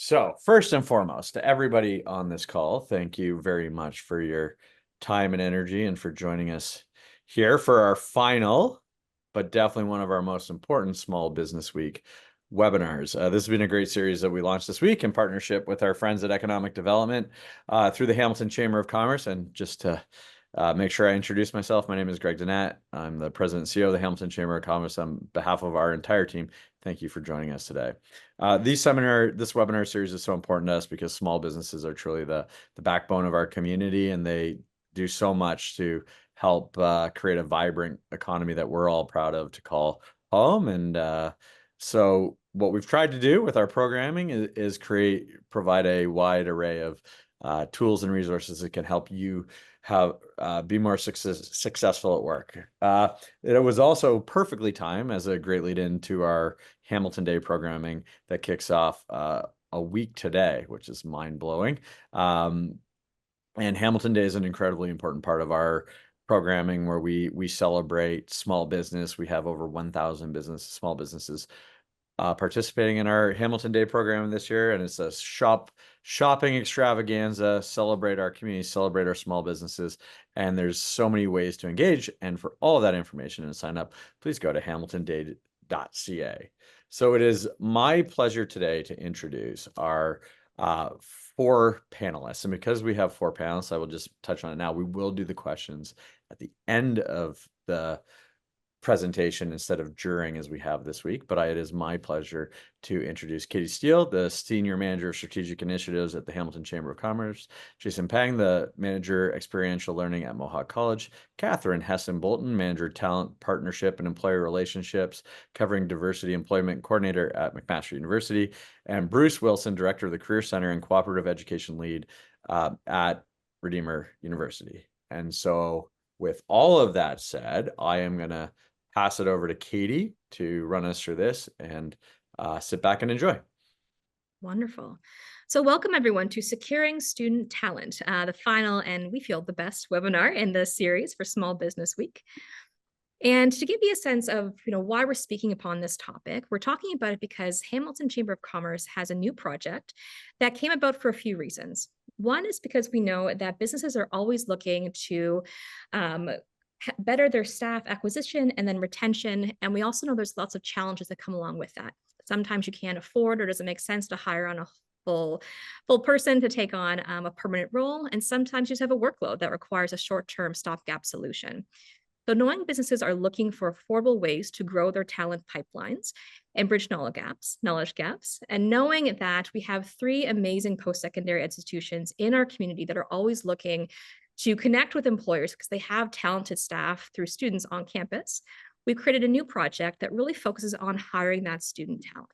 So, first and foremost, to everybody on this call, thank you very much for your time and energy and for joining us here for our final, but definitely one of our most important Small Business Week webinars. This has been a great series that we launched this week in partnership with our friends at Economic Development through the Hamilton Chamber of Commerce. And just to make sure I introduce myself, my name is Greg Donat. I'm the president and CEO of the Hamilton Chamber of Commerce. On behalf of our entire team, thank you for joining us today. This webinar series is so important to us because small businesses are truly the backbone of our community, and they do so much to help create a vibrant economy that we're all proud of to call home. And so what we've tried to do with our programming is provide a wide array of tools and resources that can help you be more successful at work. It was also perfectly timed as a great lead into our Hamilton Day programming that kicks off a week today, which is mind-blowing. And Hamilton Day is an incredibly important part of our programming where we celebrate small business. We have over 1,000 small businesses participating in our Hamilton Day program this year, and it's a shopping extravaganza. Celebrate our community, celebrate our small businesses, and there's so many ways to engage. And for all of that information and sign up, please go to hamiltonday.ca. So it is my pleasure today to introduce our four panelists. And because we have four panelists, I will just touch on it now. We will do the questions at the end of the presentation instead of during as we have this week, but it is my pleasure to introduce Katie Steele, the Senior Manager of Strategic Initiatives at the Hamilton Chamber of Commerce, Jason Pang, the Manager Experiential Learning at Mohawk College, Catherine Hessen-Bolton, Manager Talent Partnership and Employer Relationships, covering Diversity Employment Coordinator at McMaster University, and Bruce Wilson, Director of the Career Center and Cooperative Education Lead at Redeemer University. And so with all of that said, I am going to pass it over to Katie to run us through this and sit back and enjoy. Wonderful. So welcome everyone to Securing Student Talent, the final and we feel the best webinar in the series for Small Business Week. And to give you a sense of why we're speaking upon this topic, we're talking about it because Hamilton Chamber of Commerce has a new project that came about for a few reasons. One is because we know that businesses are always looking to better their staff acquisition and then retention. And we also know there's lots of challenges that come along with that. Sometimes you can't afford or doesn't make sense to hire on a full person to take on a permanent role. And sometimes you just have a workload that requires a short-term stopgap solution. So knowing businesses are looking for affordable ways to grow their talent pipelines and bridge knowledge gaps, and knowing that we have three amazing post-secondary institutions in our community that are always looking to connect with employers because they have talented staff through students on campus, we've created a new project that really focuses on hiring that student talent.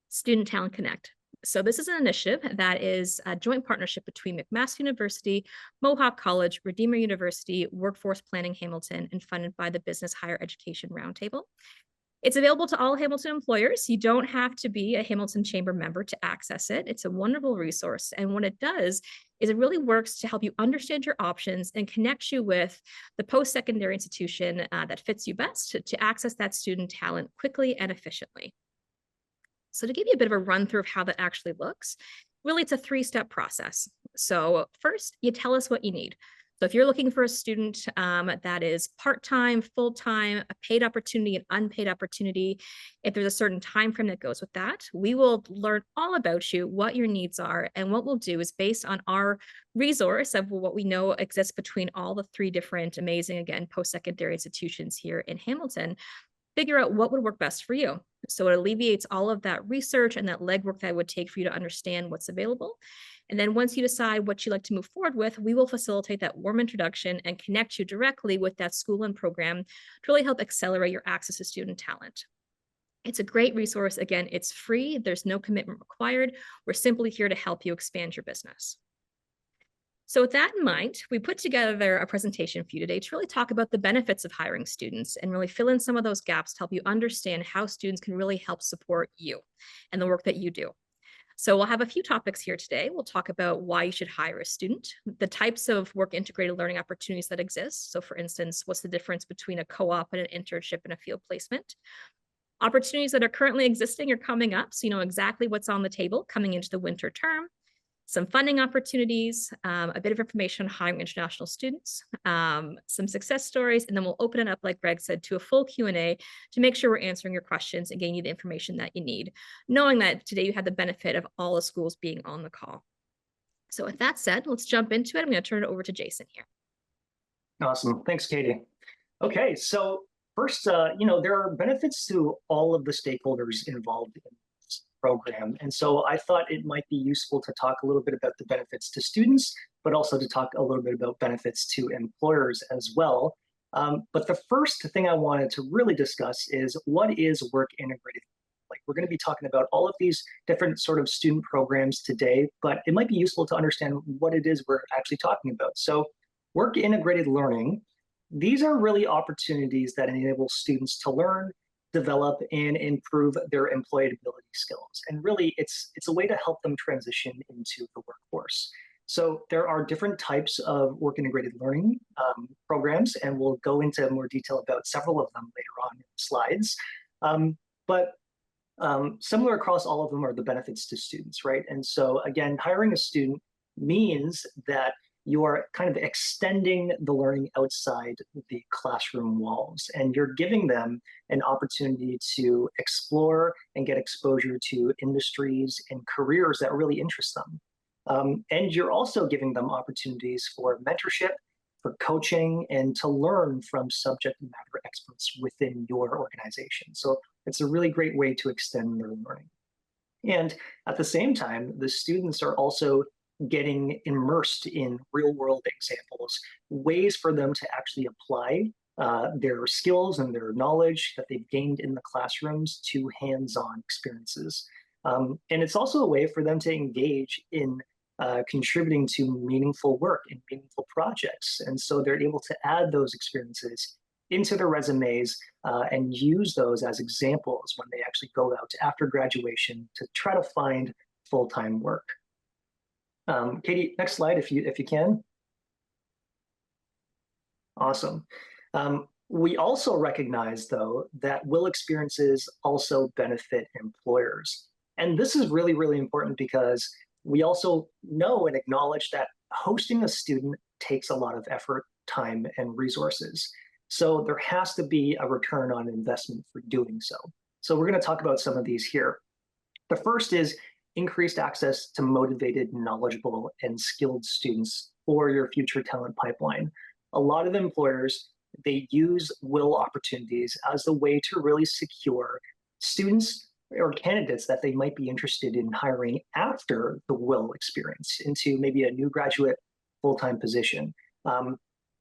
Student Talent Connect. So this is an initiative that is a joint partnership between McMaster University, Mohawk College, Redeemer University, Workforce Planning Hamilton, and funded by the Business Higher Education Roundtable. It's available to all Hamilton employers. You don't have to be a Hamilton Chamber member to access it. It's a wonderful resource. And what it does is it really works to help you understand your options and connect you with the post-secondary institution that fits you best to access that student talent quickly and efficiently. So to give you a bit of a run through of how that actually looks, really it's a three-step process. So first, you tell us what you need. So if you're looking for a student that is part-time, full-time, a paid opportunity, an unpaid opportunity, if there's a certain time frame that goes with that, we will learn all about you, what your needs are. And what we'll do is based on our resource of what we know exists between all the three different amazing, again, post-secondary institutions here in Hamilton, figure out what would work best for you. So it alleviates all of that research and that legwork that it would take for you to understand what's available. And then once you decide what you'd like to move forward with, we will facilitate that warm introduction and connect you directly with that school and program to really help accelerate your access to student talent. It's a great resource. Again, it's free. There's no commitment required. We're simply here to help you expand your business. So with that in mind, we put together a presentation for you today to really talk about the benefits of hiring students and really fill in some of those gaps to help you understand how students can really help support you and the work that you do. So we'll have a few topics here today. We'll talk about why you should hire a student, the types of work integrated learning opportunities that exist. So for instance, what's the difference between a co-op and an internship and a field placement? Opportunities that are currently existing or coming up, so you know exactly what's on the table coming into the winter term. Some funding opportunities, a bit of information on hiring international students, some success stories, and then we'll open it up, like Greg said, to a full Q&A to make sure we're answering your questions and getting you the information that you need, knowing that today you had the benefit of all the schools being on the call. So with that said, let's jump into it. I'm going to turn it over to Jason here. Awesome. Thanks, Katie. Okay, so first, there are benefits to all of the stakeholders involved in this program. And so I thought it might be useful to talk a little bit about the benefits to students, but also to talk a little bit about benefits to employers as well. But the first thing I wanted to really discuss is what is work integrated. Like, we're going to be talking about all of these different sort of student programs today, but it might be useful to understand what it is we're actually talking about. So work integrated learning, these are really opportunities that enable students to learn, develop, and improve their employability skills. And really, it's a way to help them transition into the workforce. So there are different types of work integrated learning programs, and we'll go into more detail about several of them later on in the slides. But similar across all of them are the benefits to students, right? And so again, hiring a student means that you are kind of extending the learning outside the classroom walls, and you're giving them an opportunity to explore and get exposure to industries and careers that really interest them. And you're also giving them opportunities for mentorship, for coaching, and to learn from subject matter experts within your organization. So it's a really great way to extend their learning. And at the same time, the students are also getting immersed in real world examples, ways for them to actually apply their skills and their knowledge that they've gained in the classrooms to hands-on experiences. And it's also a way for them to engage in contributing to meaningful work and meaningful projects. And so they're able to add those experiences into their resumes and use those as examples when they actually go out after graduation to try to find full-time work. Katie, next slide if you can. Awesome. We also recognize, though, that WIL experiences also benefit employers. And this is really, really important because we also know and acknowledge that hosting a student takes a lot of effort, time, and resources. So there has to be a return on investment for doing so. So we're going to talk about some of these here. The first is increased access to motivated, knowledgeable, and skilled students for your future talent pipeline. A lot of employers, they use WIL opportunities as a way to really secure students or candidates that they might be interested in hiring after the WIL experience into maybe a new graduate full-time position.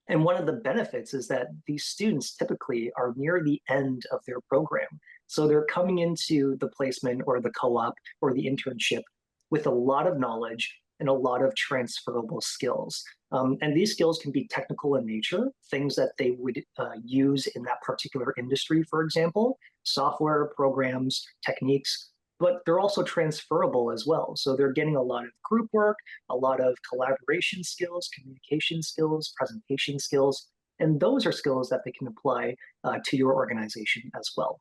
And one of the benefits is that these students typically are near the end of their program. So they're coming into the placement or the co-op or the internship with a lot of knowledge and a lot of transferable skills. And these skills can be technical in nature, things that they would use in that particular industry, for example, software, programs, techniques, but they're also transferable as well. So they're getting a lot of group work, a lot of collaboration skills, communication skills, presentation skills, and those are skills that they can apply to your organization as well.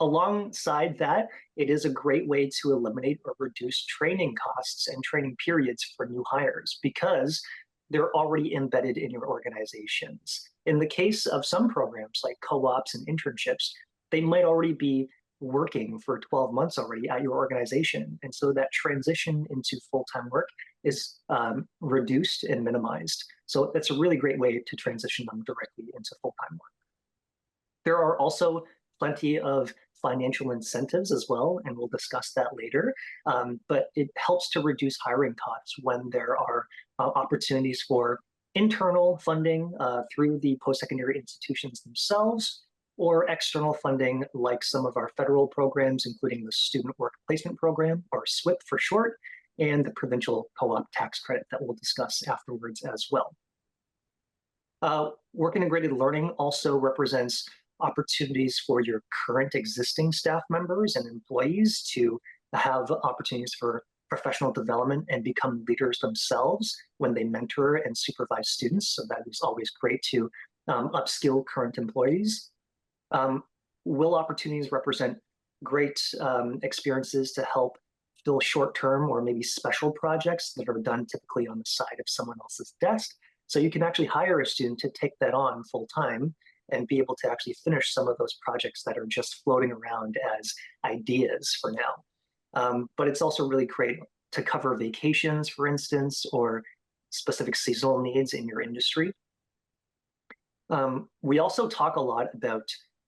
Alongside that, it is a great way to eliminate or reduce training costs and training periods for new hires because they're already embedded in your organizations. In the case of some programs like co-ops and internships, they might already be working for 12 months already at your organization. And so that transition into full-time work is reduced and minimized. So that's a really great way to transition them directly into full-time work. There are also plenty of financial incentives as well, and we'll discuss that later. But it helps to reduce hiring costs when there are opportunities for internal funding through the post-secondary institutions themselves, or external funding like some of our federal programs, including the Student Work Placement Program, or SWIP for short, and the Provincial Co-op Tax Credit that we'll discuss afterwards as well. Work integrated learning also represents opportunities for your current existing staff members and employees to have opportunities for professional development and become leaders themselves when they mentor and supervise students. So that is always great to upskill current employees. will opportunities represent great experiences to help fill short-term or maybe special projects that are done typically on the side of someone else's desk. So you can actually hire a student to take that on full time and be able to actually finish some of those projects that are just floating around as ideas for now. But it's also really great to cover vacations, for instance, or specific seasonal needs in your industry. We also talk a lot about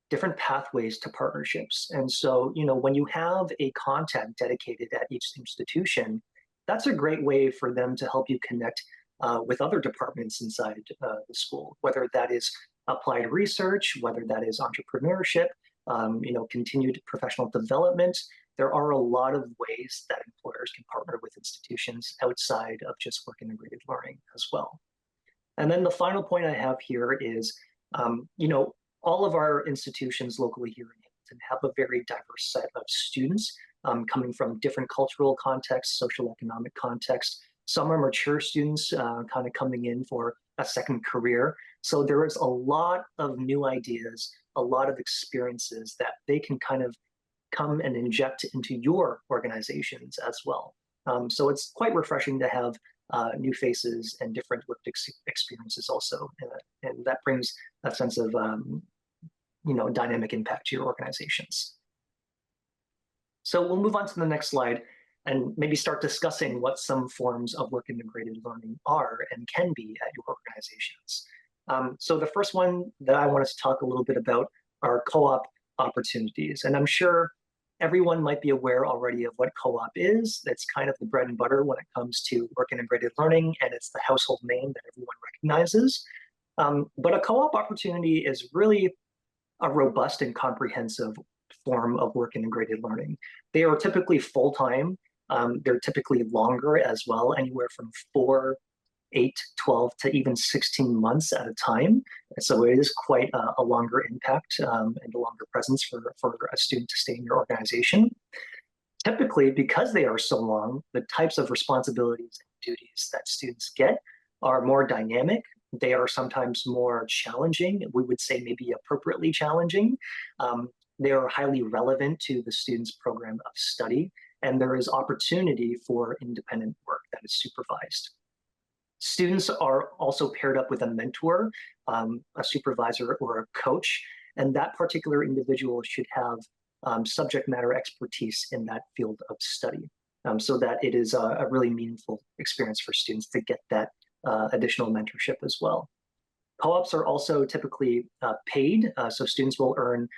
different pathways to partnerships. And so, when you have a contact dedicated at each institution, that's a great way for them to help you connect with other departments inside the school, whether that is applied research, whether that is entrepreneurship, continued professional development. There are a lot of ways that employers can partner with institutions outside of just work integrated learning as well. And then the final point I have here is, all of our institutions locally here in Hamilton have a very diverse set of students coming from different cultural contexts, social economic contexts. Some are mature students kind of coming in for a second career. So there is a lot of new ideas, a lot of experiences that they can kind of come and inject into your organizations as well. So it's quite refreshing to have new faces and different lived experiences also. And that brings a sense of dynamic impact to your organizations. So we'll move on to the next slide and maybe start discussing what some forms of work integrated learning are and can be at your organizations. So the first one that I want us to talk a little bit about are co-op opportunities. And I'm sure everyone might be aware already of what co-op is. It's kind of the bread and butter when it comes to work integrated learning, and it's the household name that everyone recognizes. But a co-op opportunity is really a robust and comprehensive form of work integrated learning. They are typically full-time. They're typically longer as well, anywhere from 4, 8, 12 to even 16 months at a time. So it is quite a longer impact and a longer presence for a student to stay in your organization. Typically, because they are so long, the types of responsibilities and duties that students get are more dynamic. They are sometimes more challenging. We would say maybe appropriately challenging. They are highly relevant to the student's program of study, and there is opportunity for independent work that is supervised. Students are also paired up with a mentor, a supervisor, or a coach, and that particular individual should have subject matter expertise in that field of study, so that it is a really meaningful experience for students to get that additional mentorship as well. Co-ops are also typically paid, so students will earn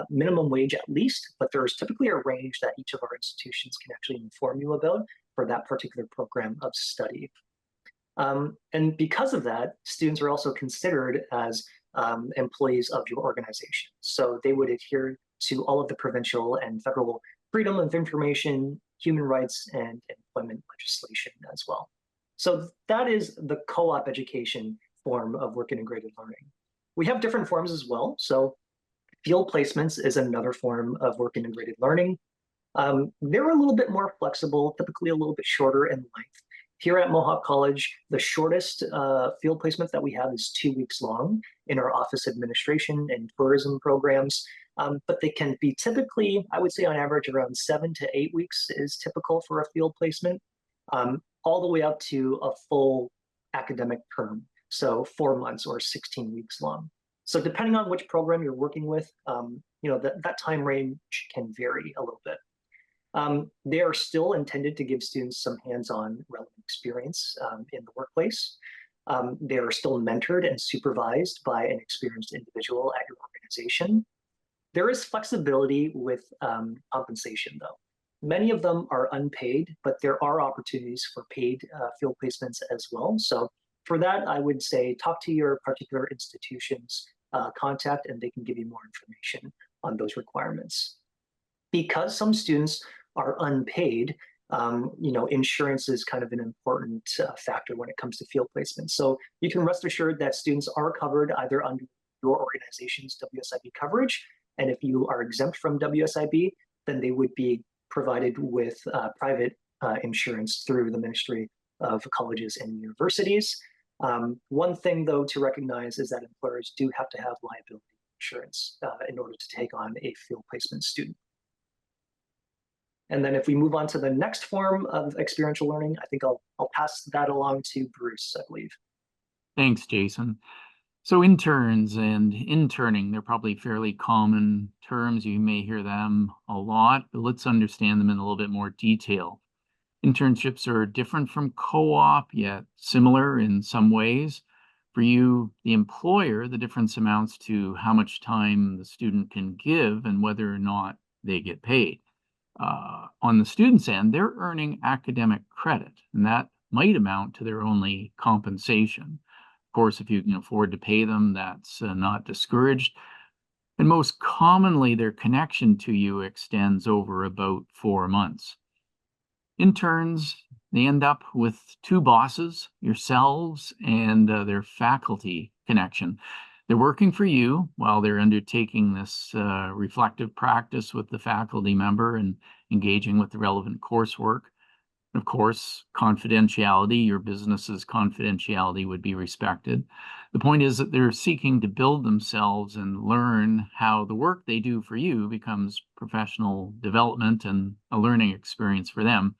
minimum wage at least, but there's typically a range that each of our institutions can actually inform you about for that particular program of study. And because of that, students are also considered as employees of your organization. So they would adhere to all of the provincial and federal freedom of information, human rights, and employment legislation as well. So that is the co-op education form of work integrated learning. We have different forms as well. So field placements is another form of work integrated learning. They're a little bit more flexible, typically a little bit shorter in length. Here at Mohawk College, the shortest field placement that we have is 2 weeks long in our office administration and tourism programs. But they can be typically, I would say on average, around 7 to 8 weeks is typical for a field placement, all the way up to a full academic term, so 4 months or 16 weeks long. So depending on which program you're working with, that time range can vary a little bit. They are still intended to give students some hands-on relevant experience in the workplace. They are still mentored and supervised by an experienced individual at your organization. There is flexibility with compensation, though. Many of them are unpaid, but there are opportunities for paid field placements as well. So for that, I would say talk to your particular institution's contact, and they can give you more information on those requirements. Because some students are unpaid, insurance is kind of an important factor when it comes to field placement. So you can rest assured that students are covered either under your organization's WSIB coverage, and if you are exempt from WSIB, then they would be provided with private insurance through the Ministry of Colleges and Universities. One thing, though, to recognize is that employers do have to have liability insurance in order to take on a field placement student. And then if we move on to the next form of experiential learning, I think I'll pass that along to Bruce, I believe. Thanks, Jason. So interns and interning, they're probably fairly common terms. You may hear them a lot, but let's understand them in a little bit more detail. Internships are different from co-op, yet similar in some ways. For you, the employer, the difference amounts to how much time the student can give and whether or not they get paid. On the student's end, they're earning academic credit, and that might amount to their only compensation. Of course, if you can afford to pay them, that's not discouraged. And most commonly, their connection to you extends over about 4 months. Interns, they end up with two bosses, yourselves and their faculty connection. They're working for you while they're undertaking this reflective practice with the faculty member and engaging with the relevant coursework. Of course, confidentiality, your business's confidentiality would be respected. The point is that they're seeking to build themselves and learn how the work they do for you becomes professional development and a learning experience for them.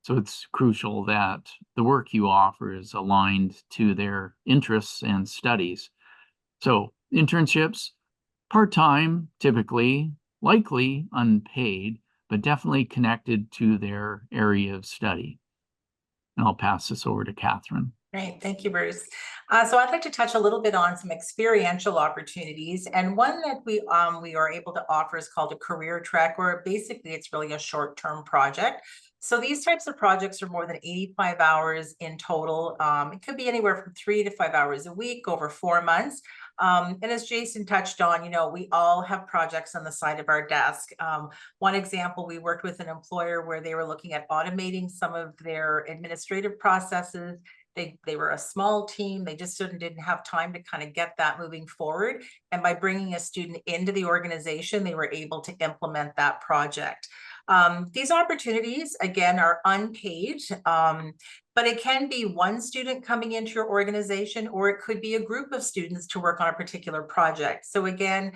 So it's crucial that the work you offer is aligned to their interests and studies. So internships, part-time, typically, likely unpaid, but definitely connected to their area of study. And I'll pass this over to Catherine. Great, thank you, Bruce. So I'd like to touch a little bit on some experiential opportunities, and one that we are able to offer is called a career track, where basically it's really a short-term project. So these types of projects are more than 85 hours in total. It could be anywhere from 3 to 5 hours a week over 4 months. And as Jason touched on, we all have projects on the side of our desk. One example, we worked with an employer where they were looking at automating some of their administrative processes. They were a small team. They just didn't have time to kind of get that moving forward. And by bringing a student into the organization, they were able to implement that project. These opportunities, again, are unpaid, but it can be one student coming into your organization, or it could be a group of students to work on a particular project. So again,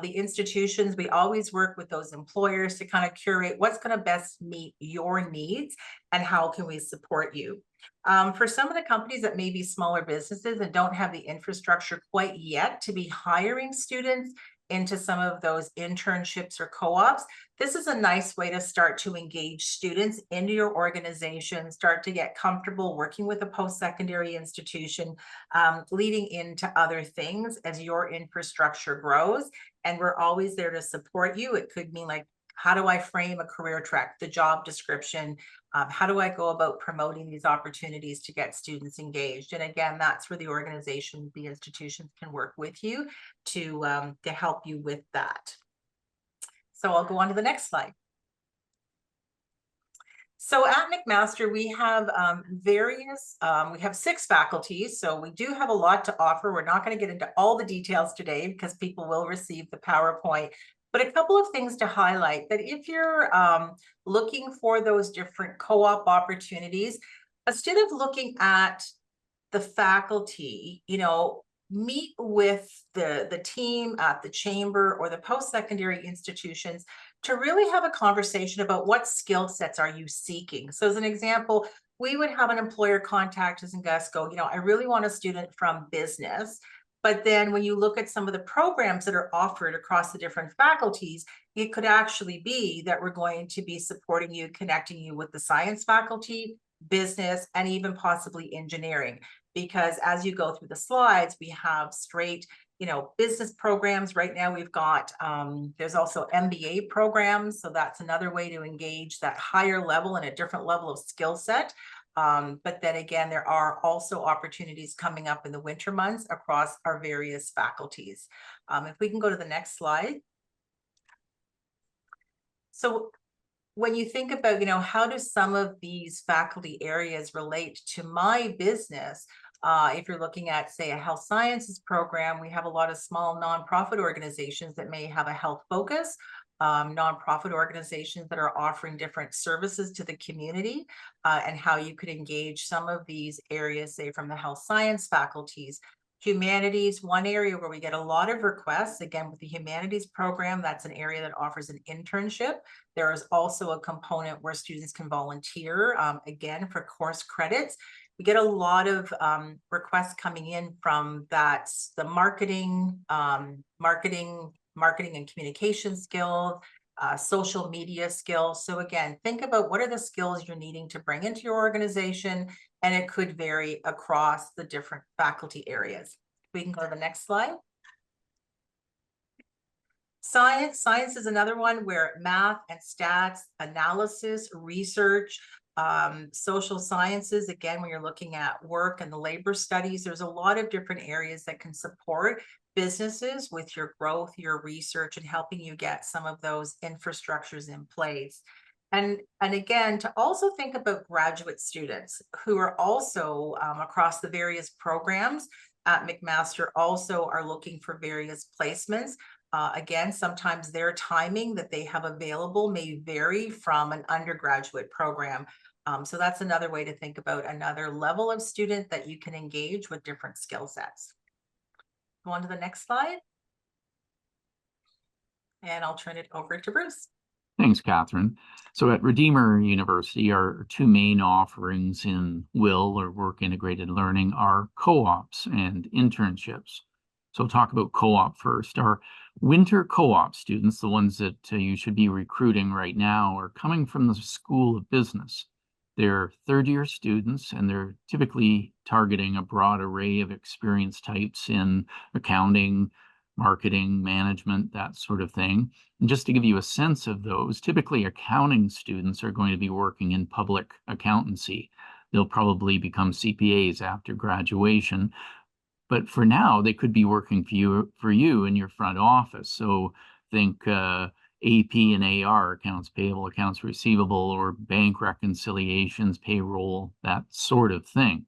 the institutions, we always work with those employers to kind of curate what's going to best meet your needs and how can we support you. For some of the companies that may be smaller businesses and don't have the infrastructure quite yet to be hiring students into some of those internships or co-ops, this is a nice way to start to engage students into your organization, start to get comfortable working with a post-secondary institution, leading into other things as your infrastructure grows. And we're always there to support you. It could mean like, how do I frame a career track, the job description? How do I go about promoting these opportunities to get students engaged? And again, that's where the organization, the institutions can work with you to help you with that. So I'll go on to the next slide. So at McMaster, we have we have 6 faculties, so we do have a lot to offer. We're not going to get into all the details today because people will receive the PowerPoint. But a couple of things to highlight, that if you're looking for those different co-op opportunities, instead of looking at the faculty, meet with the team at the chamber or the post-secondary institutions to really have a conversation about what skill sets are you seeking. So as an example, we would have an employer contact us and go, I really want a student from business. But then when you look at some of the programs that are offered across the different faculties, it could actually be that we're going to be supporting you, connecting you with the science faculty, business, and even possibly engineering. Because as you go through the slides, we have straight, business programs. Right now we've got, there's also MBA programs. So that's another way to engage that higher level and a different level of skill set. But then again, there are also opportunities coming up in the winter months across our various faculties. If we can go to the next slide. So when you think about, how do some of these faculty areas relate to my business? If you're looking at, say, a health sciences program, we have a lot of small nonprofit organizations that may have a health focus. Nonprofit organizations that are offering different services to the community, and how you could engage some of these areas, say from the health science faculties, Humanities, one area where we get a lot of requests, again, with the humanities program, that's an area that offers an internship. There is also a component where students can volunteer, again, for course credits. We get a lot of requests coming in from that, the marketing and communication skills, social media skills. So again, think about what are the skills you're needing to bring into your organization, and it could vary across the different faculty areas. We can go to the next slide. Science is another one where math and stats, analysis, research, social sciences, again, when you're looking at work and the labor studies, there's a lot of different areas that can support businesses with your growth, your research, and helping you get some of those infrastructures in place. And again, to also think about graduate students who are also across the various programs at McMaster also are looking for various placements. Again, sometimes their timing that they have available may vary from an undergraduate program. So that's another way to think about another level of student that you can engage with different skill sets. Go on to the next slide. And I'll turn it over to Bruce. Thanks, Catherine. So at Redeemer University, our two main offerings in WIL, or Work Integrated Learning, are co-ops and internships. So I'll talk about co-op first. Our winter co-op students, the ones that you should be recruiting right now, are coming from the School of Business. They're third-year students, and they're typically targeting a broad array of experience types in accounting, marketing, management, that sort of thing. And just to give you a sense of those, typically accounting students are going to be working in public accountancy. They'll probably become CPAs after graduation. But for now, they could be working for you in your front office. So think AP and AR, accounts payable, accounts receivable, or bank reconciliations, payroll, that sort of thing.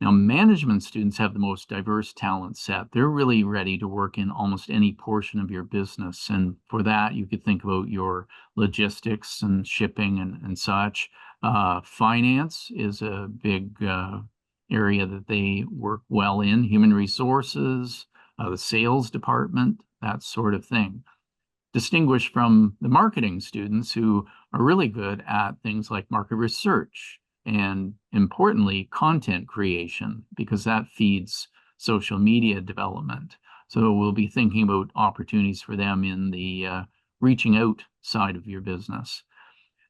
Now, management students have the most diverse talent set. They're really ready to work in almost any portion of your business. And for that, you could think about your logistics and shipping and such. Finance is a big area that they work well in. Human resources, the sales department, that sort of thing. Distinguished from the marketing students who are really good at things like market research, and importantly, content creation, because that feeds social media development. So we'll be thinking about opportunities for them in the reaching out side of your business.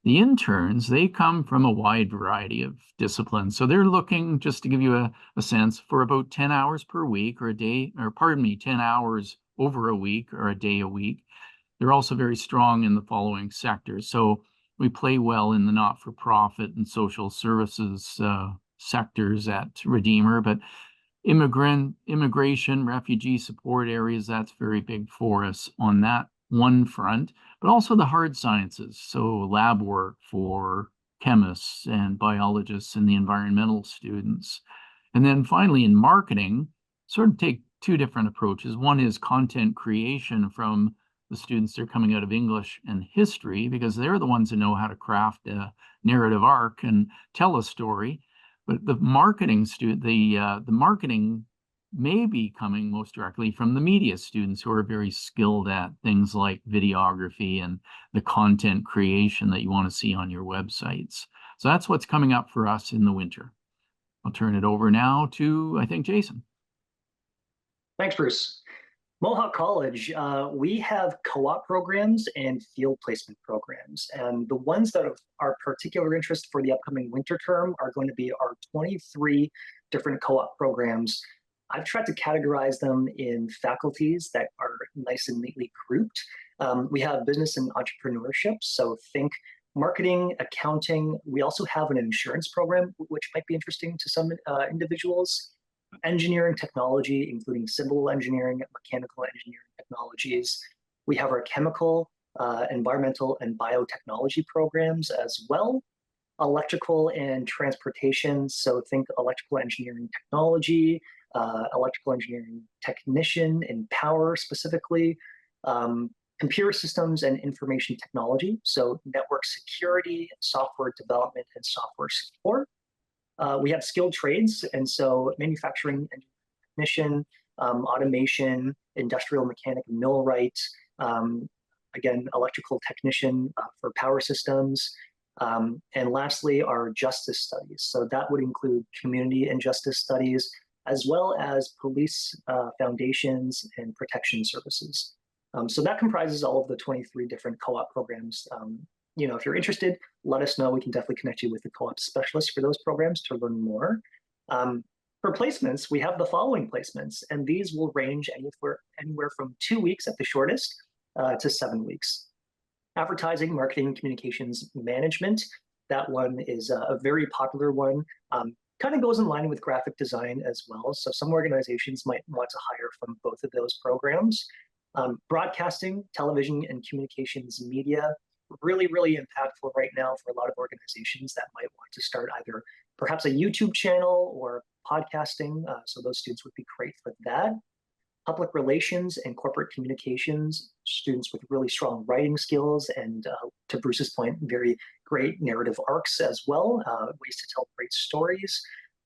The interns, they come from a wide variety of disciplines. So they're looking, just to give you a sense, for about 10 hours per week or a day, or pardon me, 10 hours over a week or a day a week. They're also very strong in the following sectors. So we play well in the not-for-profit and social services sectors at Redeemer, but immigration, refugee support areas, that's very big for us on that one front, but also the hard sciences. So lab work for chemists and biologists and the environmental students. And then finally in marketing, sort of take two different approaches. One is content creation from the students that are coming out of English and history, because they're the ones who know how to craft a narrative arc and tell a story. But the marketing the marketing may be coming most directly from the media students who are very skilled at things like videography and the content creation that you want to see on your websites. So that's what's coming up for us in the winter. I'll turn it over now to, I think, Jason. Thanks, Bruce. Mohawk College, we have co-op programs and field placement programs. And the ones that are particular interest for the upcoming winter term are going to be our 23 different co-op programs. I've tried to categorize them in faculties that are nice and neatly grouped. We have business and entrepreneurship, so think marketing, accounting. We also have an insurance program, which might be interesting to some individuals. Engineering technology, including civil engineering, mechanical engineering technologies. We have our chemical, environmental, and biotechnology programs as well. Electrical and transportation, so think electrical engineering technology, electrical engineering technician in power specifically, computer systems and information technology, so network security, software development, and software support. We have skilled trades, and so manufacturing and technician, automation, industrial mechanic, millwright, again, electrical technician for power systems. And lastly, our justice studies. So that would include community and justice studies, as well as police foundations and protection services. So that comprises all of the 23 different co-op programs. If you're interested, let us know. We can definitely connect you with the co-op specialist for those programs to learn more. For placements, we have the following placements, and these will range anywhere from 2 weeks at the shortest to 7 weeks. Advertising, marketing, communications management. That one is a very popular one. Kind of goes in line with graphic design as well. So some organizations might want to hire from both of those programs. Broadcasting, television, and communications media. Really, really impactful right now for a lot of organizations that might want to start either perhaps a YouTube channel or podcasting. So those students would be great for that. Public relations and corporate communications, students with really strong writing skills and, to Bruce's point, very great narrative arcs as well, ways to tell great stories.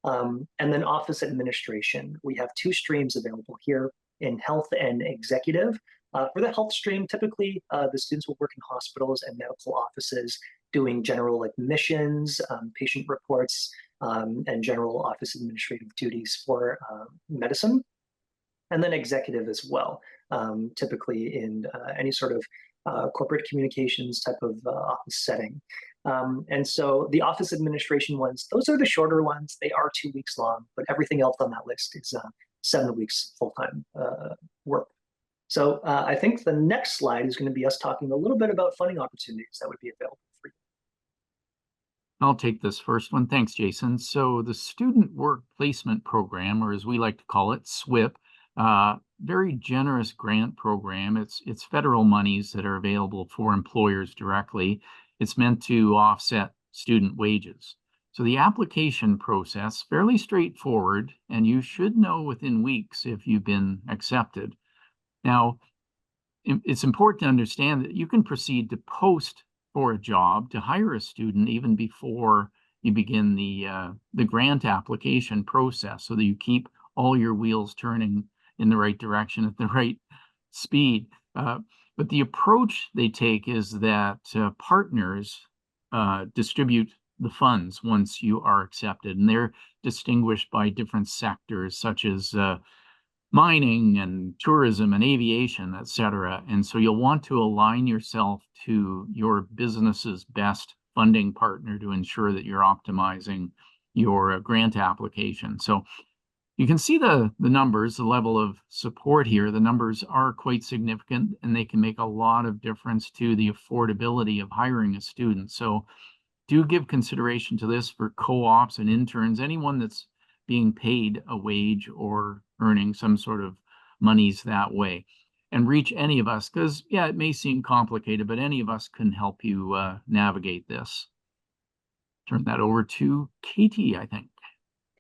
And then office administration. We have 2 streams available here in health and executive. For the health stream, typically the students will work in hospitals and medical offices doing general admissions, patient reports, and general office administrative duties for medicine. And then executive as well, typically in any sort of corporate communications type of office setting. And so the office administration ones, those are the shorter ones. They are 2 weeks long, but everything else on that list is 7 weeks full-time work. So I think the next slide is going to be us talking a little bit about funding opportunities that would be available for you. I'll take this first one. Thanks, Jason. So the Student Work Placement Program, or as we like to call it, SWIP, very generous grant program. It's federal monies that are available for employers directly. It's meant to offset student wages. So the application process, fairly straightforward, and you should know within weeks if you've been accepted. Now, it's important to understand that you can proceed to post for a job, to hire a student even before you begin the grant application process, so that you keep all your wheels turning in the right direction at the right speed. But the approach they take is that partners distribute the funds once you are accepted, and they're distinguished by different sectors such as mining and tourism and aviation, etc. And so you'll want to align yourself to your business's best funding partner to ensure that you're optimizing your grant application. So you can see the numbers, the level of support here. The numbers are quite significant, and they can make a lot of difference to the affordability of hiring a student. So do give consideration to this for co-ops and interns, anyone that's being paid a wage or earning some sort of monies that way. And reach any of us, because, yeah, it may seem complicated, but any of us can help you navigate this. Turn that over to Katie, I think.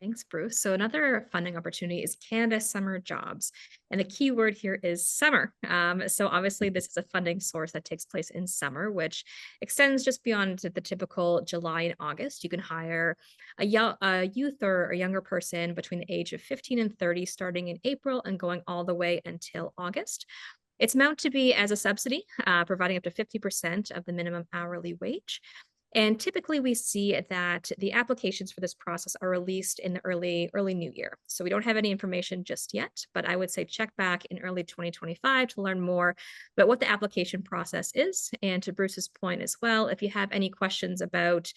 Thanks, Bruce. So another funding opportunity is Canada Summer Jobs. And the key word here is summer. So obviously this is a funding source that takes place in summer, which extends just beyond the typical July and August. You can hire a youth or a younger person between the age of 15 and 30, starting in April and going all the way until August. It's meant to be as a subsidy, providing up to 50% of the minimum hourly wage. And typically we see that the applications for this process are released in the early new year. So we don't have any information just yet, but I would say check back in early 2025 to learn more about what the application process is. And to Bruce's point as well, if you have any questions about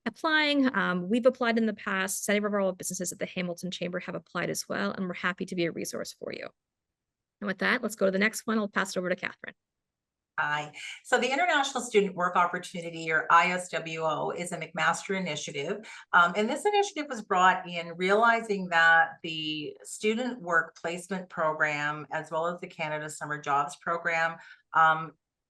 applying, we've applied in the past. Several businesses at the Hamilton Chamber have applied as well, and we're happy to be a resource for you. And with that, let's go to the next one. I'll pass it over to Catherine. Hi. So the International Student Work Opportunity, or ISWO, is a McMaster initiative. And this initiative was brought in realizing that the Student Work Placement Program, as well as the Canada Summer Jobs Program,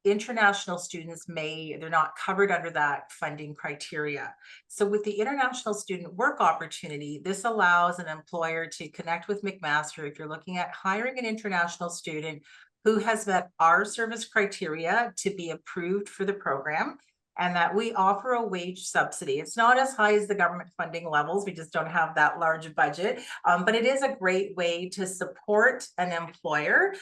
international students they're not covered under that funding criteria. So with the International Student Work Opportunity, this allows an employer to connect with McMaster if you're looking at hiring an international student who has met our service criteria to be approved for the program. and that we offer a wage subsidy. It's not as high as the government funding levels. We just don't have that large budget, but it is a great way to support an employer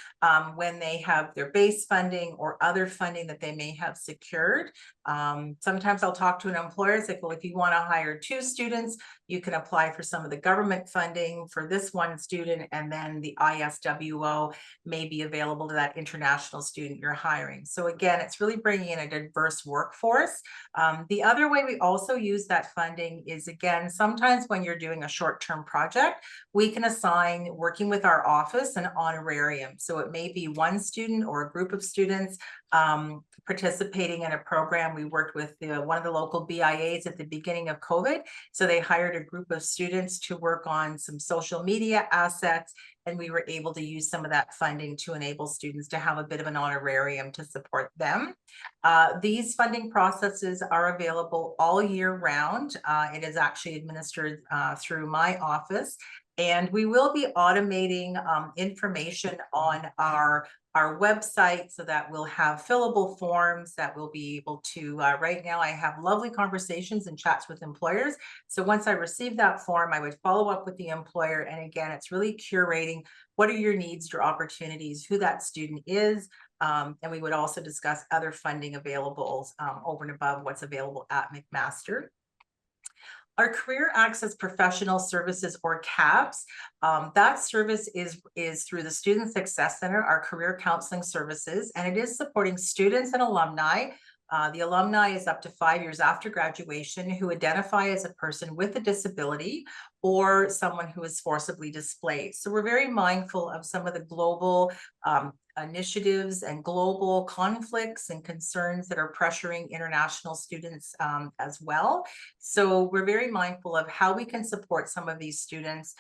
when they have their base funding or other funding that they may have secured. Sometimes I'll talk to an employer, it's like, well, if you want to hire 2 students, you can apply for some of the government funding for this one student, and then the ISWO may be available to that international student you're hiring. So again, it's really bringing in a diverse workforce. The other way we also use that funding is, again, sometimes when you're doing a short-term project, we can assign, working with our office, an honorarium. So it may be one student or a group of students participating in a program. We worked with one of the local BIAs at the beginning of COVID. So they hired a group of students to work on some social media assets, and we were able to use some of that funding to enable students to have a bit of an honorarium to support them. These funding processes are available all year round. It is actually administered through my office. And we will be automating information on our website, so that we'll have fillable forms that we'll be able to, right now I have lovely conversations and chats with employers. So once I receive that form, I would follow up with the employer. And again, it's really curating what are your needs, your opportunities, who that student is. And we would also discuss other funding available over and above what's available at McMaster. Our Career Access Professional Services, or CAPS, that service is through the Student Success Center, our career counseling services, and it is supporting students and alumni. The alumni is up to 5 years after graduation who identify as a person with a disability or someone who is forcibly displaced. So we're very mindful of some of the global initiatives and global conflicts and concerns that are pressuring international students as well. So we're very mindful of how we can support some of these students.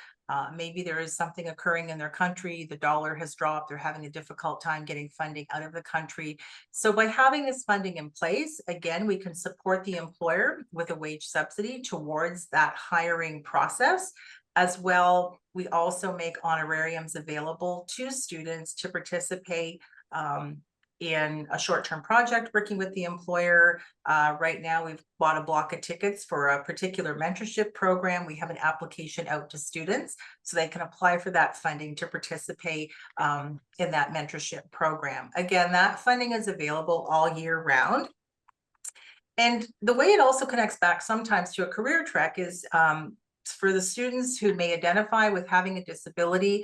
Maybe there is something occurring in their country, the dollar has dropped, they're having a difficult time getting funding out of the country. So by having this funding in place, again, we can support the employer with a wage subsidy towards that hiring process. As well, we also make honorariums available to students to participate in a short-term project working with the employer. Right now, we've bought a block of tickets for a particular mentorship program. We have an application out to students so they can apply for that funding to participate in that mentorship program. Again, that funding is available all year round. And the way it also connects back sometimes to a career track is for the students who may identify with having a disability,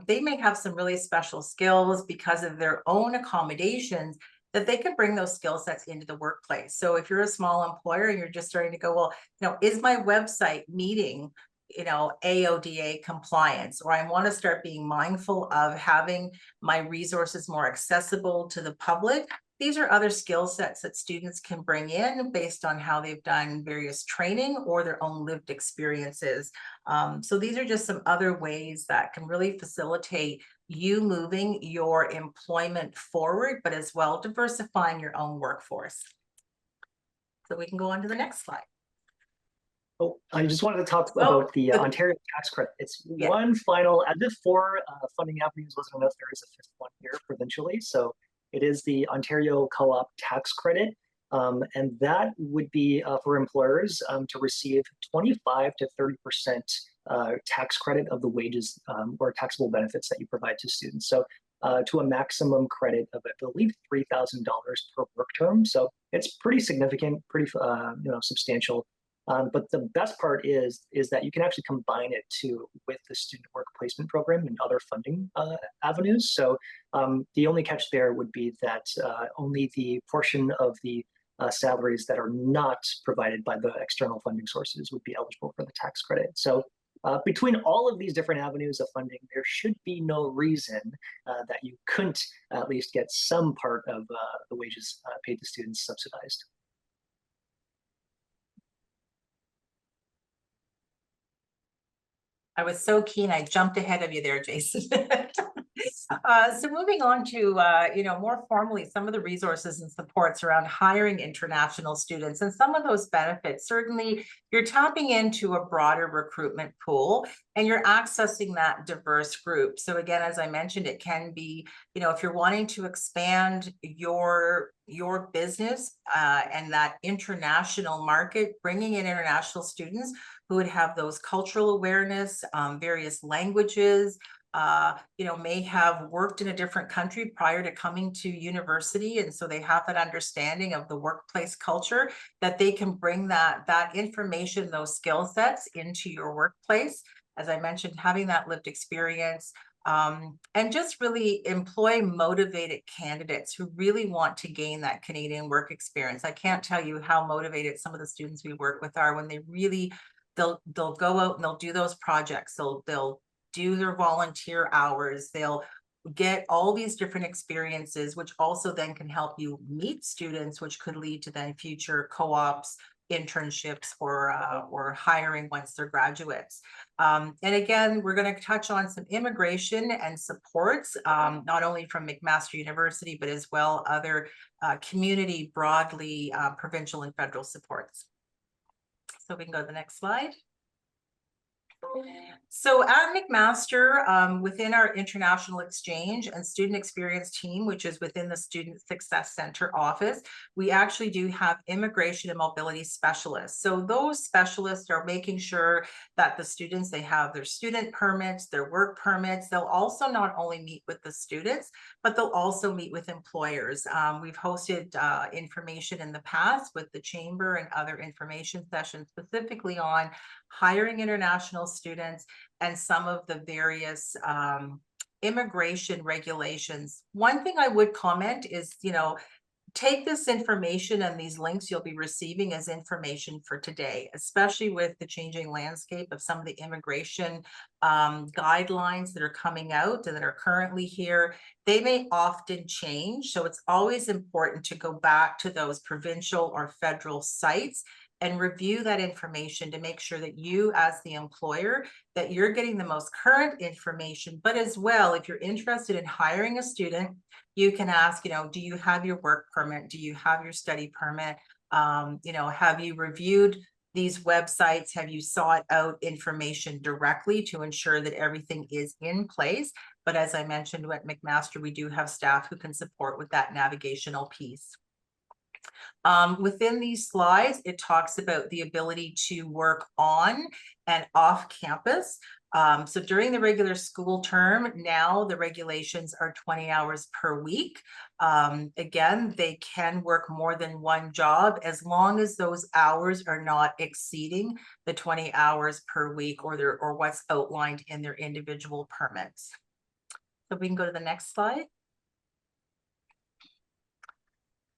they may have some really special skills because of their own accommodations that they can bring those skill sets into the workplace. So if you're a small employer and you're just starting to go, well, is my website meeting, AODA compliance, or I want to start being mindful of having my resources more accessible to the public. These are other skill sets that students can bring in based on how they've done various training or their own lived experiences. So these are just some other ways that can really facilitate you moving your employment forward, but as well diversifying your own workforce. So we can go on to the next slide. Oh, I just wanted to talk about the Ontario tax credit. It's one final, out of 4 funding avenues, wasn't enough. There is a 5th one here provincially. So it is the Ontario Co-op tax credit. And that would be for employers to receive 25 to 30% tax credit of the wages or taxable benefits that you provide to students. So to a maximum credit of, I believe, $3,000 per work term. So it's pretty significant, pretty substantial. But the best part is that you can actually combine it with the student work placement program and other funding avenues. So the only catch there would be that only the portion of the salaries that are not provided by the external funding sources would be eligible for the tax credit. So between all of these different avenues of funding, there should be no reason that you couldn't at least get some part of the wages paid to students subsidized. I was so keen, I jumped ahead of you there, Jason. So moving on to, more formally, some of the resources and supports around hiring international students and some of those benefits. Certainly, you're tapping into a broader recruitment pool and you're accessing that diverse group. So again, as I mentioned, it can be, if you're wanting to expand your business and that international market, bringing in international students who would have those cultural awareness, various languages, may have worked in a different country prior to coming to university. And so they have that understanding of the workplace culture that they can bring that information, those skill sets into your workplace. As I mentioned, having that lived experience, and just really employ motivated candidates who really want to gain that Canadian work experience. I can't tell you how motivated some of the students we work with are when they really, they'll go out and they'll do those projects. They'll do their volunteer hours, they'll get all these different experiences, which also then can help you meet students, which could lead to then future co-ops, internships, or hiring once they're graduates. And again, we're going to touch on some immigration and supports, not only from McMaster University, but as well other community broadly, provincial and federal supports. So we can go to the next slide. So at McMaster, within our International Exchange and Student Experience team, which is within the Student Success Center office, we actually do have immigration and mobility specialists. So those specialists are making sure that the students, they have their student permits, their work permits. They'll also not only meet with the students, but they'll also meet with employers. We've hosted information in the past with the Chamber and other information sessions specifically on hiring international students and some of the various immigration regulations. One thing I would comment is, take this information and these links you'll be receiving as information for today, especially with the changing landscape of some of the immigration guidelines that are coming out and that are currently here. They may often change. So it's always important to go back to those provincial or federal sites and review that information to make sure that you, as the employer, that you're getting the most current information. But as well, if you're interested in hiring a student, you can ask, do you have your work permit? Do you have your study permit? Have you reviewed these websites? Have you sought out information directly to ensure that everything is in place? But as I mentioned, at McMaster, we do have staff who can support with that navigational piece. Within these slides, it talks about the ability to work on and off campus. So during the regular school term, now the regulations are 20 hours per week. Again, they can work more than one job as long as those hours are not exceeding the 20 hours per week or what's outlined in their individual permits. So we can go to the next slide.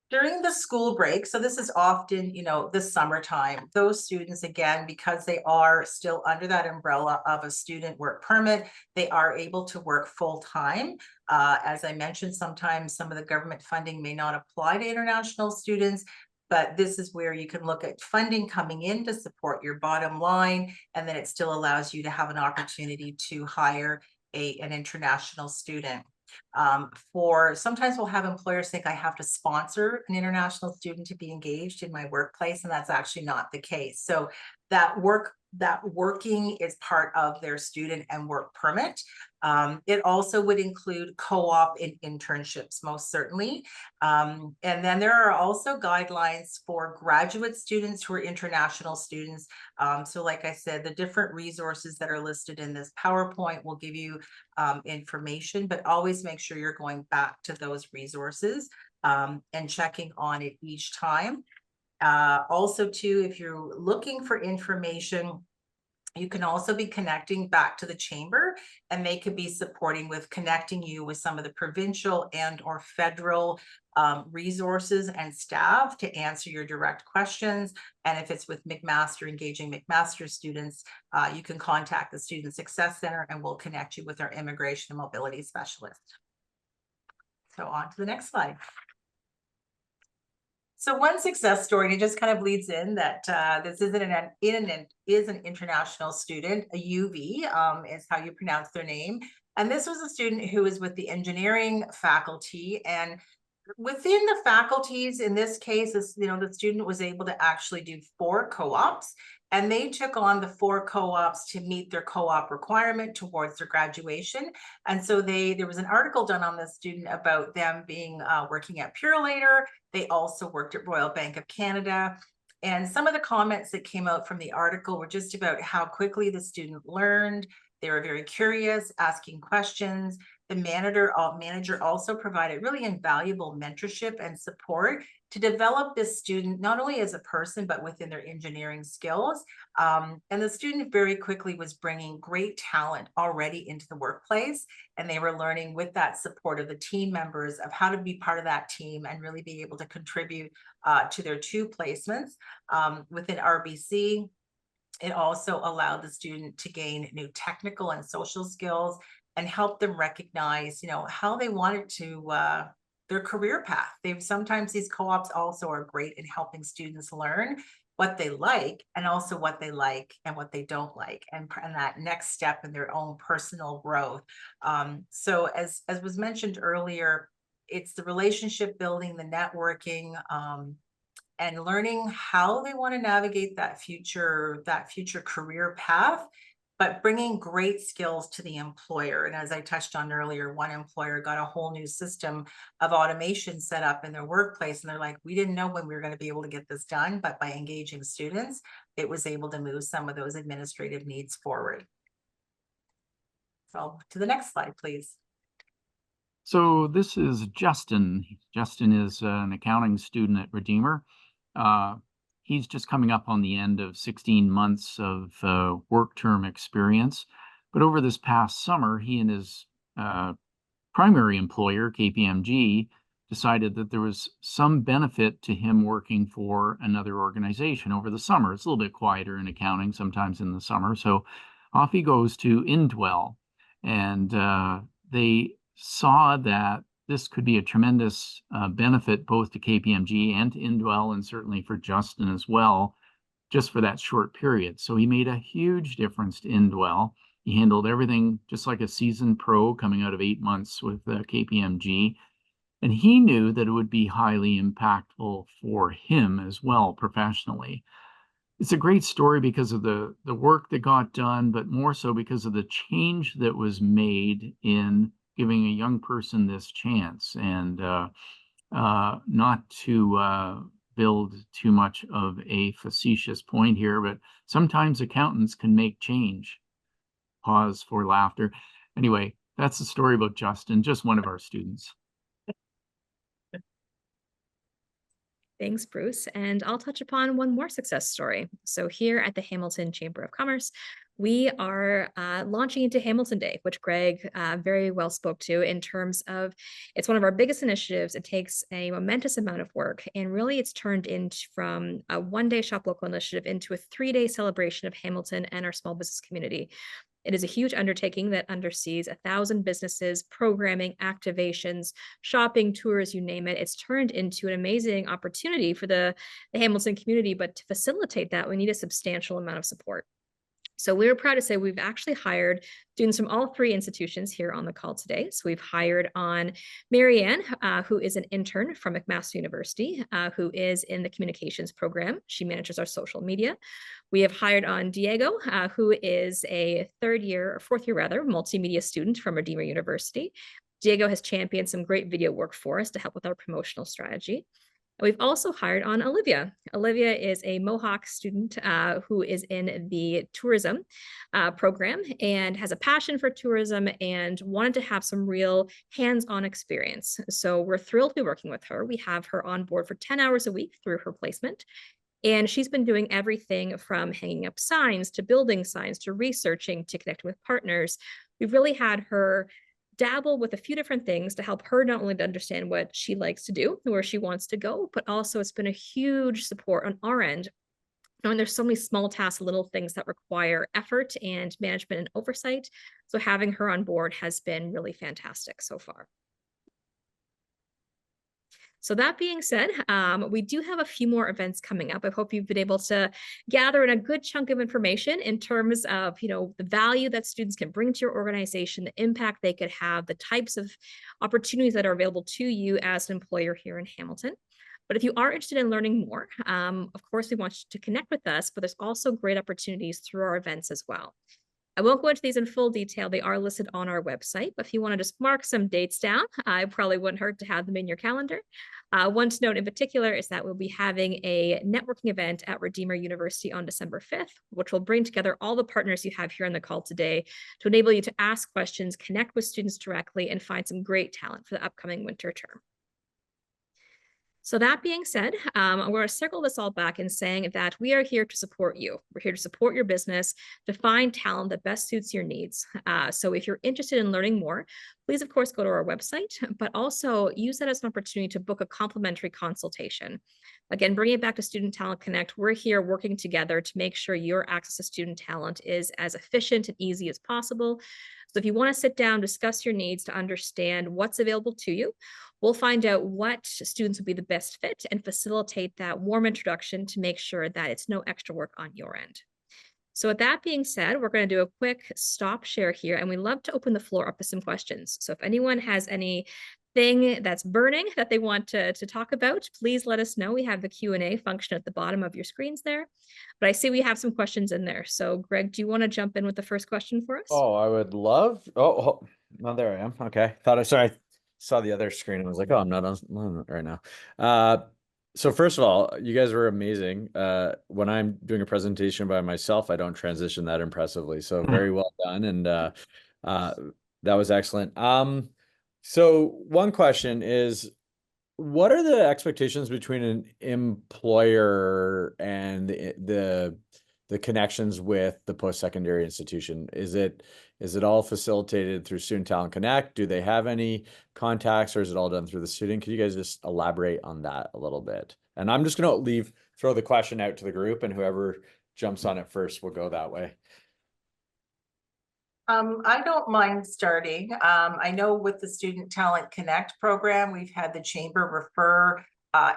During the school break, so this is often, the summertime, those students, again, because they are still under that umbrella of a student work permit, they are able to work full time. As I mentioned, sometimes some of the government funding may not apply to international students, but this is where you can look at funding coming in to support your bottom line, and then it still allows you to have an opportunity to hire an international student. Sometimes we'll have employers think I have to sponsor an international student to be engaged in my workplace, and that's actually not the case. So that working is part of their student and work permit. It also would include co-op and internships, most certainly. And then there are also guidelines for graduate students who are international students. So like I said, the different resources that are listed in this PowerPoint will give you information, but always make sure you're going back to those resources and checking on it each time. Also too, if you're looking for information, you can also be connecting back to the chamber, and they could be supporting with connecting you with some of the provincial and or federal resources and staff to answer your direct questions. And if it's with McMaster, engaging McMaster students, you can contact the Student Success Center and we'll connect you with our immigration and mobility specialist. So on to the next slide. So one success story, and it just kind of leads in that this is an international student, a UV is how you pronounce their name. And this was a student who was with the engineering faculty, and within the faculties, in this case, the student was able to actually do 4 co-ops, and they took on the 4 co-ops to meet their co-op requirement towards their graduation. And so there was an article done on this student about them being working at Purolator. They also worked at Royal Bank of Canada. And some of the comments that came out from the article were just about how quickly the student learned. They were very curious, asking questions. The manager also provided really invaluable mentorship and support to develop this student, not only as a person, but within their engineering skills. And the student very quickly was bringing great talent already into the workplace. And they were learning with that support of the team members of how to be part of that team and really be able to contribute to their 2 placements within RBC. It also allowed the student to gain new technical and social skills and help them recognize, how they wanted to their career path. Sometimes these co-ops also are great in helping students learn what they like, and also what they like and what they don't like, and that next step in their own personal growth. So as was mentioned earlier, it's the relationship building, the networking, and learning how they want to navigate that future career path, but bringing great skills to the employer. And as I touched on earlier, one employer got a whole new system of automation set up in their workplace. And they're like, we didn't know when we were going to be able to get this done, but by engaging students, it was able to move some of those administrative needs forward. So to the next slide, please. So this is Justin. Justin is an accounting student at Redeemer. He's just coming up on the end of 16 months of work term experience. But over this past summer, he and his primary employer, KPMG, decided that there was some benefit to him working for another organization over the summer. It's a little bit quieter in accounting sometimes in the summer. So off he goes to Indwell. And they saw that this could be a tremendous benefit both to KPMG and to Indwell, and certainly for Justin as well, just for that short period. So he made a huge difference to Indwell. He handled everything just like a seasoned pro coming out of 8 months with KPMG. And he knew that it would be highly impactful for him as well professionally. It's a great story because of the work that got done, but more so because of the change that was made in giving a young person this chance. And not to build too much of a facetious point here, but sometimes accountants can make change. Pause for laughter. Anyway, that's the story about Justin, just one of our students. Thanks, Bruce. And I'll touch upon one more success story. So here at the Hamilton Chamber of Commerce, we are launching into Hamilton Day, which Greg very well spoke to in terms of it's one of our biggest initiatives. It takes a momentous amount of work, and really it's turned into from a one-day shop local initiative into a 3-day celebration of Hamilton and our small business community. It is a huge undertaking that undersees 1,000 businesses, programming, activations, shopping, tours, you name it. It's turned into an amazing opportunity for the Hamilton community, but to facilitate that, we need a substantial amount of support. So we're proud to say we've actually hired students from all 3 institutions here on the call today. So we've hired on Marianne, who is an intern from McMaster University, who is in the communications program. She manages our social media. We have hired on Diego, who is a 4th year multimedia student from Redeemer University. Diego has championed some great video work for us to help with our promotional strategy. We've also hired on Olivia. Olivia is a Mohawk student who is in the tourism program and has a passion for tourism and wanted to have some real hands-on experience. So we're thrilled to be working with her. We have her on board for 10 hours a week through her placement. And she's been doing everything from hanging up signs to building signs to researching to connecting with partners. We've really had her dabble with a few different things to help her not only to understand what she likes to do, where she wants to go, but also it's been a huge support on our end. Knowing there's so many small tasks, little things that require effort and management and oversight. So having her on board has been really fantastic so far. So that being said, we do have a few more events coming up. I hope you've been able to gather in a good chunk of information in terms of, the value that students can bring to your organization, the impact they could have, the types of opportunities that are available to you as an employer here in Hamilton. But if you are interested in learning more, of course, we want you to connect with us, but there's also great opportunities through our events as well. I won't go into these in full detail. They are listed on our website, but if you want to just mark some dates down, I probably wouldn't hurt to have them in your calendar. One to note in particular is that we'll be having a networking event at Redeemer University on December 5th, which will bring together all the partners you have here on the call today to enable you to ask questions, connect with students directly, and find some great talent for the upcoming winter term. So that being said, we're going to circle this all back in saying that we are here to support you. We're here to support your business, to find talent that best suits your needs. So if you're interested in learning more, please, of course, go to our website, but also use that as an opportunity to book a complimentary consultation. Again, bringing it back to Student Talent Connect, we're here working together to make sure your access to student talent is as efficient and easy as possible. So if you want to sit down, discuss your needs to understand what's available to you, we'll find out what students would be the best fit and facilitate that warm introduction to make sure that it's no extra work on your end. So with that being said, we're going to do a quick stop share here, and we love to open the floor up to some questions. So if anyone has anything that's burning that they want to talk about, please let us know. We have the Q&A function at the bottom of your screens there, but I see we have some questions in there. So Greg, do you want to jump in with the first question for us? Oh, I would love. Oh, there I am. Okay. Sorry. I saw the other screen and was like, oh, I'm not on right now. So first of all, you guys were amazing. When I'm doing a presentation by myself, I don't transition that impressively. So very well done. And that was excellent. So one question is, what are the expectations between an employer and the connections with the post-secondary institution? Is it all facilitated through Student Talent Connect? Do they have any contacts, or is it all done through the student? Could you guys just elaborate on that a little bit? And I'm just going to throw the question out to the group, and whoever jumps on it first will go that way. I don't mind starting. I know with the Student Talent Connect program, we've had the Chamber refer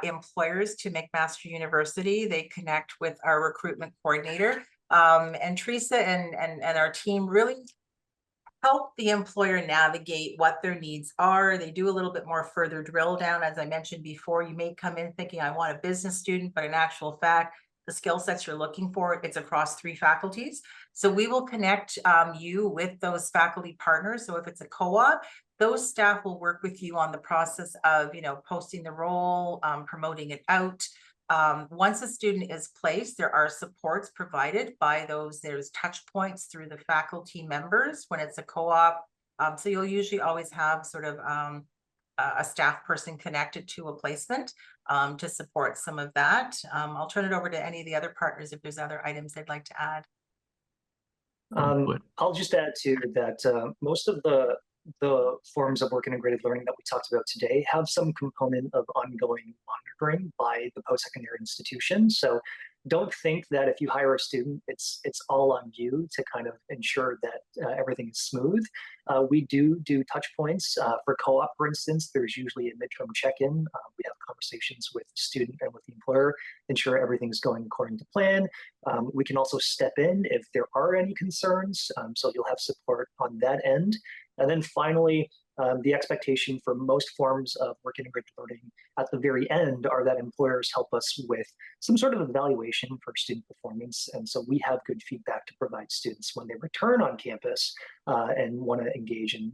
employers to McMaster University. They connect with our recruitment coordinator. And Teresa and our team really help the employer navigate what their needs are. They do a little bit more further drill down. As I mentioned before, you may come in thinking, I want a business student, but in actual fact, the skill sets you're looking for, it's across 3 faculties. So we will connect you with those faculty partners. So if it's a co-op, those staff will work with you on the process of, posting the role, promoting it out. Once a student is placed, there are supports provided by there's touch points through the faculty members when it's a co-op. So you'll usually always have sort of a staff person connected to a placement to support some of that. I'll turn it over to any of the other partners if there's other items they'd like to add. I'll just add to that most of the forms of work integrated learning that we talked about today have some component of ongoing monitoring by the post-secondary institution. So don't think that if you hire a student, it's all on you to kind of ensure that everything is smooth. We do touch points for co-op, for instance. There's usually a midterm check-in. We have conversations with the student and with the employer, ensure everything's going according to plan. We can also step in if there are any concerns. So you'll have support on that end. And then finally, the expectation for most forms of work integrated learning at the very end are that employers help us with some sort of evaluation for student performance. And so we have good feedback to provide students when they return on campus and want to engage in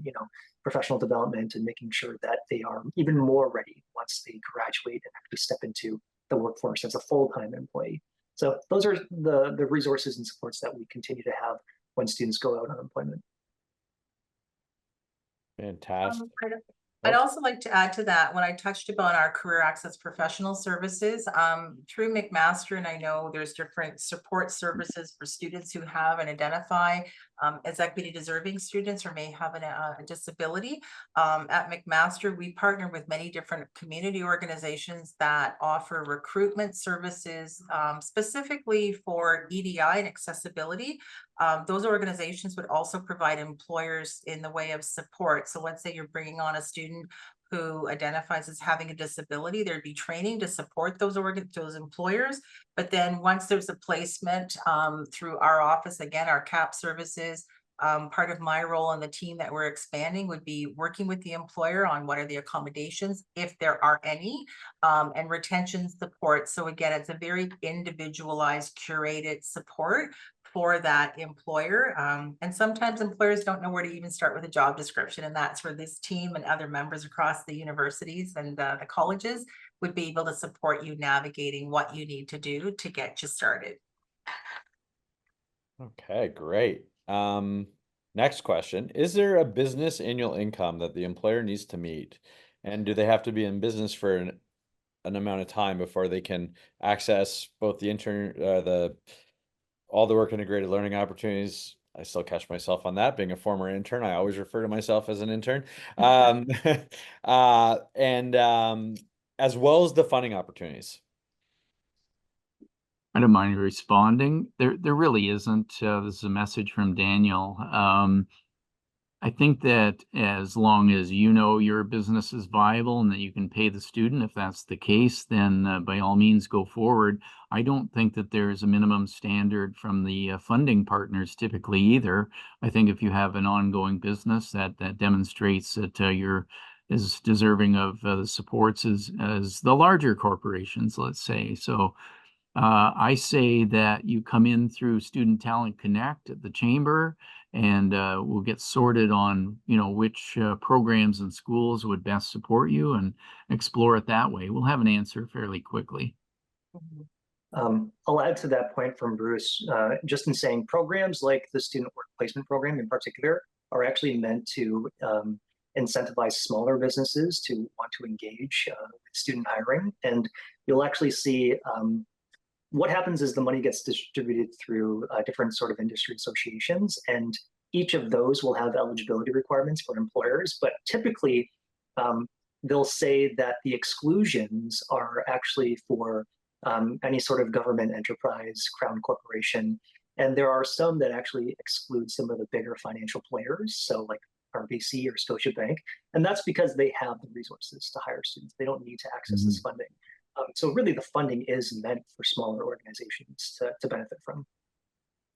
professional development and making sure that they are even more ready once they graduate and actually step into the workforce as a full-time employee. So those are the resources and supports that we continue to have when students go out on employment. Fantastic. I'd also like to add to that, when I touched upon our career access professional services, through McMaster, and I know there's different support services for students who have and identify as equity deserving students or may have a disability. At McMaster, we partner with many different community organizations that offer recruitment services specifically for EDI and accessibility. Those organizations would also provide employers in the way of support. So let's say you're bringing on a student who identifies as having a disability, there'd be training to support those employers. But then once there's a placement through our office, again, our CAP services, part of my role in the team that we're expanding would be working with the employer on what are the accommodations, if there are any, and retention support. So again, it's a very individualized, curated support for that employer. And sometimes employers don't know where to even start with a job description. And that's where this team and other members across the universities and the colleges would be able to support you navigating what you need to do to get you started. Okay, great. Next question. Is there a business annual income that the employer needs to meet? And do they have to be in business for an amount of time before they can access both the all the work integrated learning opportunities? I still catch myself on that. Being a former intern, I always refer to myself as an intern. As well as the funding opportunities. I don't mind responding. There really isn't. This is a message from Daniel. I think that as long as you know your business is viable and that you can pay the student, if that's the case, then by all means go forward. I don't think that there's a minimum standard from the funding partners typically either. I think if you have an ongoing business that demonstrates that you're as deserving of the supports as the larger corporations, let's say. So I say that you come in through Student Talent Connect at the chamber, and we'll get sorted on, which programs and schools would best support you, and explore it that way. We'll have an answer fairly quickly. I'll add to that point from Bruce, just in saying programs like the Student Work Placement Program in particular are actually meant to incentivize smaller businesses to want to engage with student hiring. And you'll actually see what happens is the money gets distributed through different sort of industry associations, and each of those will have eligibility requirements for employers. But typically, they'll say that the exclusions are actually for any sort of government enterprise, crown corporation. And there are some that actually exclude some of the bigger financial players, so like RBC or Scotiabank. And that's because they have the resources to hire students. They don't need to access this funding. So really the funding is meant for smaller organizations to benefit from.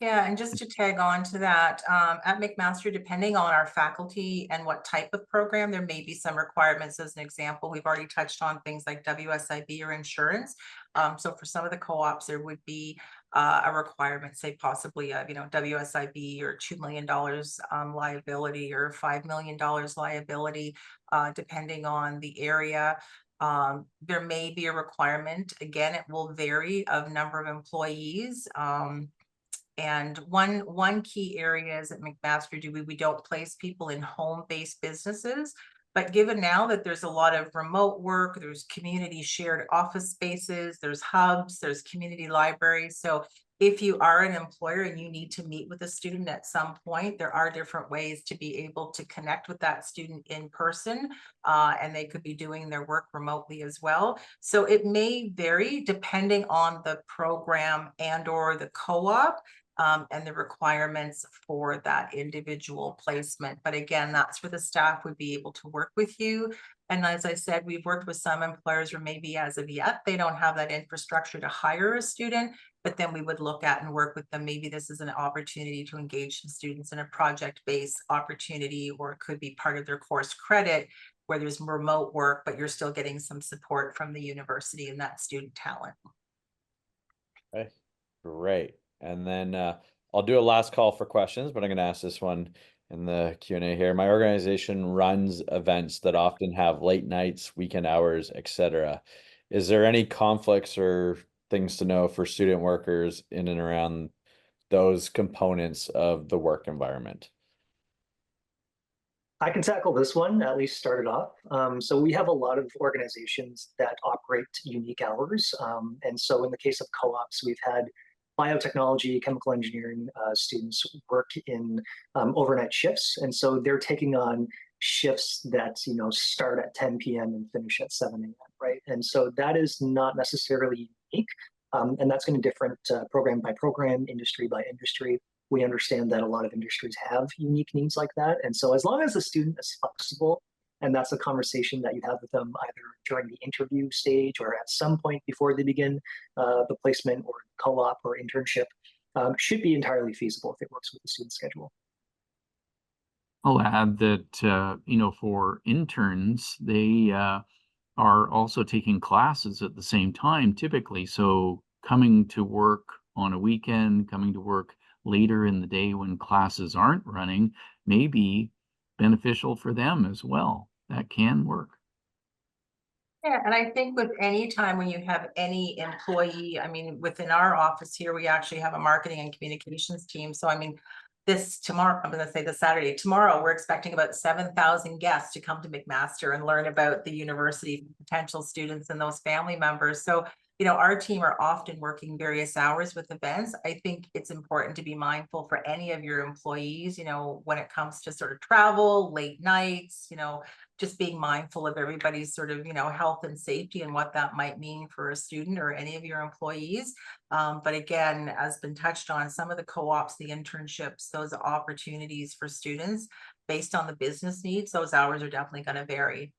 Yeah, and just to tag on to that, at McMaster, depending on our faculty and what type of program, there may be some requirements. As an example, we've already touched on things like WSIB or insurance. So for some of the co-ops, there would be a requirement, say possibly WSIB or $2 million liability or $5 million liability, depending on the area. There may be a requirement, again, it will vary, of number of employees. And one key area is at McMaster, we don't place people in home-based businesses, but given now that there's a lot of remote work, there's community shared office spaces, there's hubs, there's community libraries. So if you are an employer and you need to meet with a student at some point, there are different ways to be able to connect with that student in person, and they could be doing their work remotely as well. So it may vary depending on the program and or the co-op, and the requirements for that individual placement. But again, that's where the staff would be able to work with you. And as I said, we've worked with some employers where maybe as of yet, they don't have that infrastructure to hire a student, but then we would look at and work with them. Maybe this is an opportunity to engage some students in a project-based opportunity, or it could be part of their course credit where there's remote work, but you're still getting some support from the university and that student talent. Okay, great. And then I'll do a last call for questions, but I'm going to ask this one in the Q&A here. My organization runs events that often have late nights, weekend hours, etc. Is there any conflicts or things to know for student workers in and around those components of the work environment? I can tackle this one, at least start it off. So we have a lot of organizations that operate unique hours. And so in the case of co-ops, we've had biotechnology, chemical engineering students work in overnight shifts. And so they're taking on shifts that, start at 10 p.m. and finish at 7 a.m., right? And so that is not necessarily unique. And that's going to different program by program, industry by industry. We understand that a lot of industries have unique needs like that. And so as long as the student is flexible And that's a conversation that you have with them either during the interview stage or at some point before they begin the placement or co-op or internship. Should be entirely feasible if it works with the student schedule. I'll add that, you know, for interns, they are also taking classes at the same time typically. So coming to work on a weekend, coming to work later in the day when classes aren't running may be beneficial for them as well. That can work. Yeah, and I think with any time when you have any employee, I mean, within our office here, we actually have a marketing and communications team. So I mean, this tomorrow, I'm gonna say this Saturday, tomorrow, we're expecting about 7,000 guests to come to McMaster and learn about the university, potential students and those family members. So, you know, our team are often working various hours with events. I think it's important to be mindful for any of your employees, you know, when it comes to sort of travel, late nights, you know, just being mindful of everybody's sort of, you know, health and safety and what that might mean for a student or any of your employees. But again, as been touched on, some of the co-ops, the internships, those opportunities for students based on the business needs, those hours are definitely going to vary.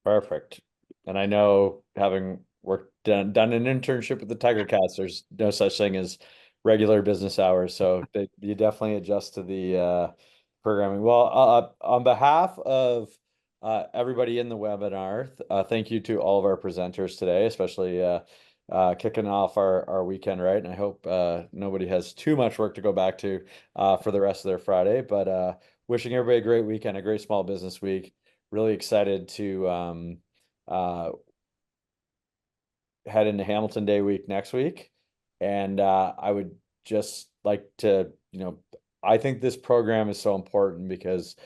Perfect. And I know, having done an internship with the Tiger Cats, there's no such thing as regular business hours. So you definitely adjust to the programming. Well, on behalf of everybody in the webinar, thank you to all of our presenters today, especially kicking off our weekend, right? And I hope nobody has too much work to go back to for the rest of their Friday. But wishing everybody a great weekend, a great small business week. Really excited to head into Hamilton Day week next week. And I would just like to, you know, I think this program is so important because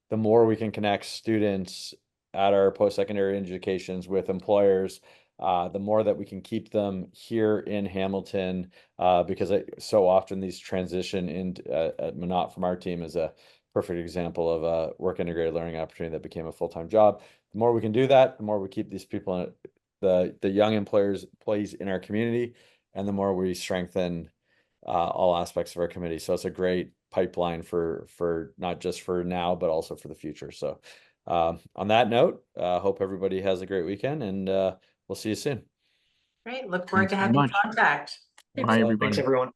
the more we can connect students at our post-secondary educations with employers, the more that we can keep them here in Hamilton, because so often these transition into Minot from our team is a perfect example of a work integrated learning opportunity that became a full-time job. The more we can do that, the more we keep these people in the young employees in our community, and the more we strengthen all aspects of our committee. So it's a great pipeline for not just for now, but also for the future. So on that note, hope everybody has a great weekend, and we'll see you soon. Great, look forward Thanks to very having much. contact. Bye, everybody. Thanks, everyone.